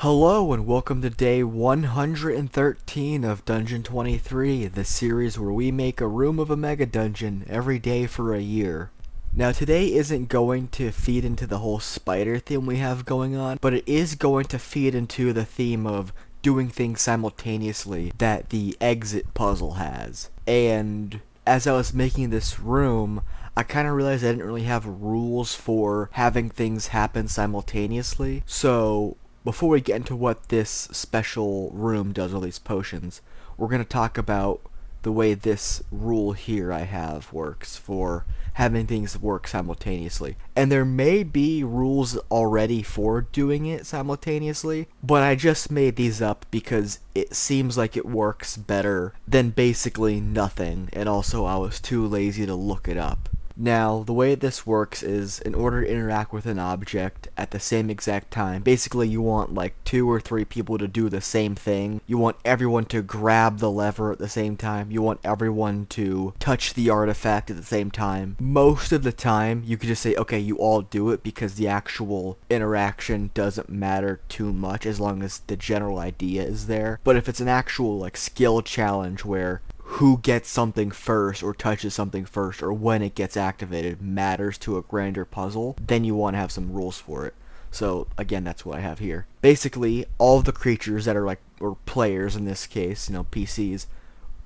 Hello and welcome to day 113 of Dungeon 23, the series where we make a room of a mega dungeon every day for a year. Now today isn't going to feed into the whole spider theme we have going on, but it is going to feed into the theme of doing things simultaneously that the exit puzzle has. And as I was making this room, I kind of realized I didn't really have rules for having things happen simultaneously. So before we get into what this special room does, all these potions, we're going to talk about the way this rule here I have works for having things work simultaneously. And there may be rules already for doing it simultaneously, but I just made these up because it seems like it works better than basically nothing, and also I was too lazy to look it up. Now, the way this works is, in order to interact with an object at the same exact time, basically you want like 2 or 3 people to do the same thing. You want everyone to grab the lever at the same time. You want everyone to touch the artifact at the same time. Most of the time, you could just say, okay, you all do it, because the actual interaction doesn't matter too much as long as the general idea is there. But if it's an actual like skill challenge where who gets something first or touches something first or when it gets activated matters to a grander puzzle, then you want to have some rules for it. So again, that's what I have here. Basically, all of the creatures that are like, or players in this case, PCs,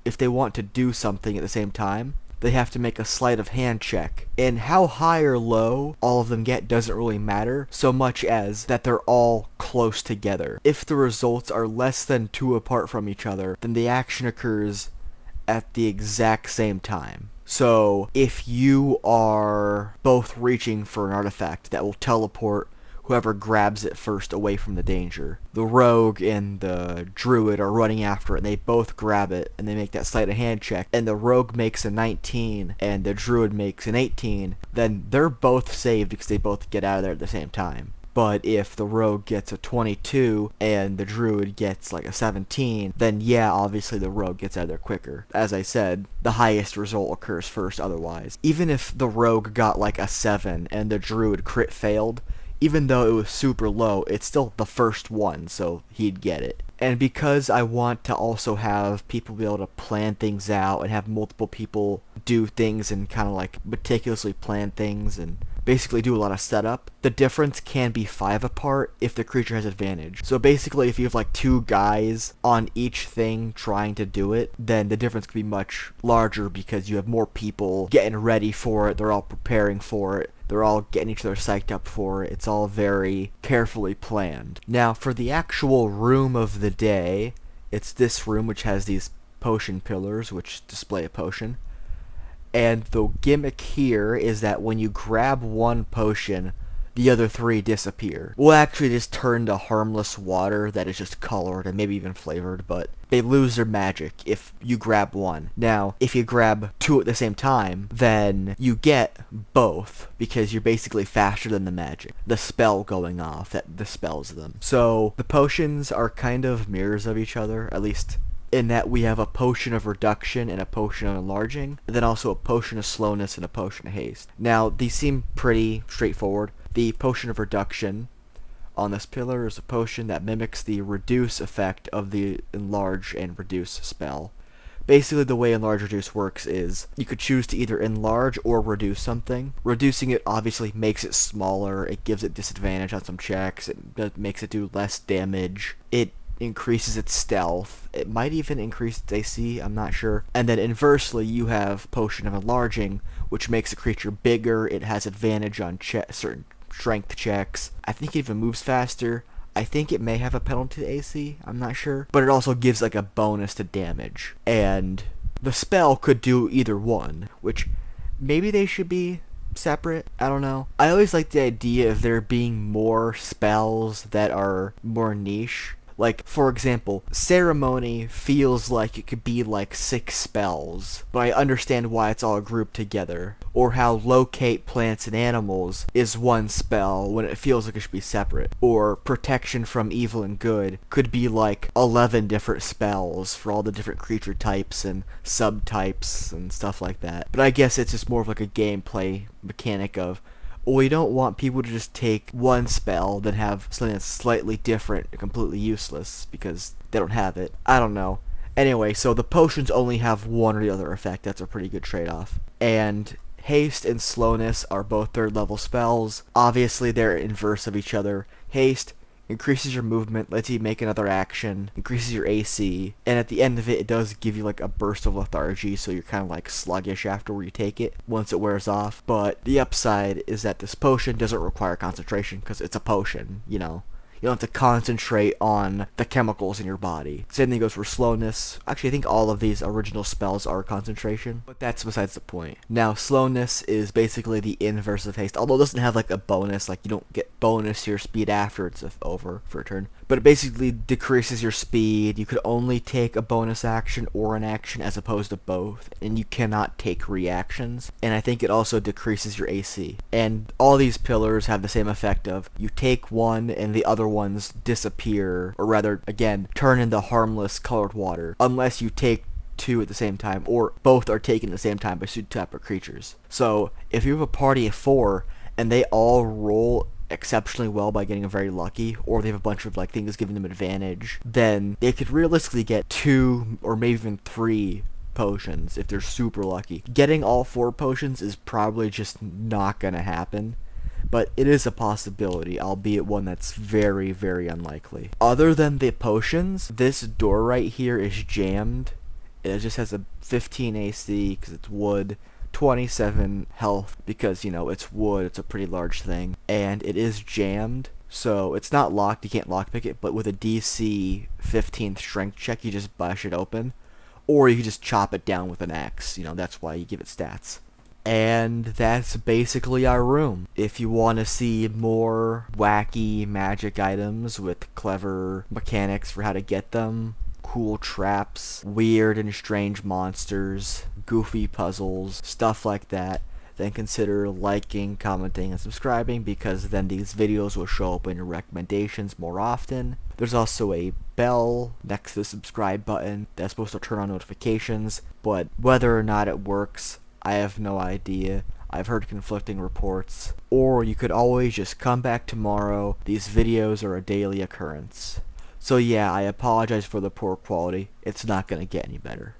if they want to do something at the same time, they have to make a sleight of hand check. And how high or low all of them get doesn't really matter, so much as that they're all close together. If the results are less than 2 apart from each other, then the action occurs at the exact same time. So if you are both reaching for an artifact that will teleport whoever grabs it first away from the danger, the rogue and the druid are running after it and they both grab it and they make that sleight of hand check, and the rogue makes a 19 and the druid makes an 18, then they're both saved because they both get out of there at the same time. But if the rogue gets a 22 and the druid gets like a 17, then yeah, obviously the rogue gets out of there quicker. As I said, the highest result occurs first otherwise. Even if the rogue got like a 7 and the druid crit failed, even though it was super low, it's still the first one, so he'd get it. And because I want to also have people be able to plan things out and have multiple people do things and kind of like meticulously plan things and basically do a lot of setup, the difference can be 5 apart if the creature has advantage. So basically, if you have like 2 guys on each thing trying to do it, then the difference could be much larger because you have more people getting ready for it, they're all preparing for it, they're all getting each other psyched up for it. It's all very carefully planned. Now, for the actual room of the day, it's this room which has these potion pillars which display a potion. And the gimmick here is that when you grab one potion, the other 3 disappear. We'll actually just turn to harmless water that is just colored and maybe even flavored, but they lose their magic if you grab one. Now, if you grab 2 at the same time, then you get both, because you're basically faster than the magic, the spell going off that dispels them. So the potions are kind of mirrors of each other, at least in that we have a potion of reduction and a potion of enlarging, and then also a potion of slowness and a potion of haste. Now, these seem pretty straightforward. The potion of reduction on this pillar is a potion that mimics the reduce effect of the enlarge and reduce spell. Basically, the way enlarge reduce works is you could choose to either enlarge or reduce something. Reducing it obviously makes it smaller, it gives it disadvantage on some checks, it makes it do less damage, it increases its stealth, it might even increase its AC, I'm not sure. And then inversely, you have potion of enlarging, which makes a creature bigger, it has advantage on certain strength checks, I think it even moves faster, I think it may have a penalty to AC, I'm not sure, but it also gives like a bonus to damage. And the spell could do either one, which maybe they should be separate, I don't know. I always like the idea of there being more spells that are more niche. Like, for example, Ceremony feels like it could be like 6 spells, but I understand why it's all grouped together. Or how Locate Plants and Animals is 1 spell when it feels like it should be separate. Or Protection from Evil and Good could be like 11 different spells for all the different creature types and subtypes and stuff like that. But I guess it's just more of like a gameplay mechanic of, we don't want people to just take one spell, then have something that's slightly different and completely useless because they don't have it. I don't know. Anyway, so the potions only have one or the other effect. That's a pretty good trade-off. And haste and slowness are both 3rd level spells. Obviously, they're inverse of each other. Haste increases your movement, lets you make another action, increases your AC, and at the end of it, it does give you like a burst of lethargy, so you're kind of like sluggish after you take it once it wears off. But the upside is that this potion doesn't require concentration because it's a potion, you know. You don't have to concentrate on the chemicals in your body. Same thing goes for slowness. Actually, I think all of these original spells are concentration, but that's besides the point. Now, slowness is basically the inverse of haste, although it doesn't have like a bonus, like you don't get bonus to your speed after it's over for a turn. But it basically decreases your speed. You could only take a bonus action or an action as opposed to both, and you cannot take reactions. And I think it also decreases your AC. And all these pillars have the same effect of you take one and the other ones disappear, or rather, again, turn into harmless colored water, unless you take 2 at the same time, or both are taken at the same time by 2 separate creatures. So if you have a party of 4 and they all roll exceptionally well by getting very lucky, or they have a bunch of like things giving them advantage, then they could realistically get 2 or maybe even 3 potions if they're super lucky. Getting all 4 potions is probably just not gonna happen, but it is a possibility, albeit one that's very, very unlikely. Other than the potions, this door right here is jammed. It just has a 15 AC because it's wood, 27 health because, you know, it's wood, it's a pretty large thing, and it is jammed, so it's not locked, you can't lockpick it, but with a DC 15th strength check, you just bash it open, or you can just chop it down with an axe, you know, that's why you give it stats. And that's basically our room. If you want to see more wacky magic items with clever mechanics for how to get them, cool traps, weird and strange monsters, goofy puzzles, stuff like that, then consider liking, commenting, and subscribing, because then these videos will show up in your recommendations more often. There's also a bell next to the subscribe button that's supposed to turn on notifications, but whether or not it works, I have no idea. I've heard conflicting reports. Or you could always just come back tomorrow. These videos are a daily occurrence. So yeah, I apologize for the poor quality. It's not gonna get any better.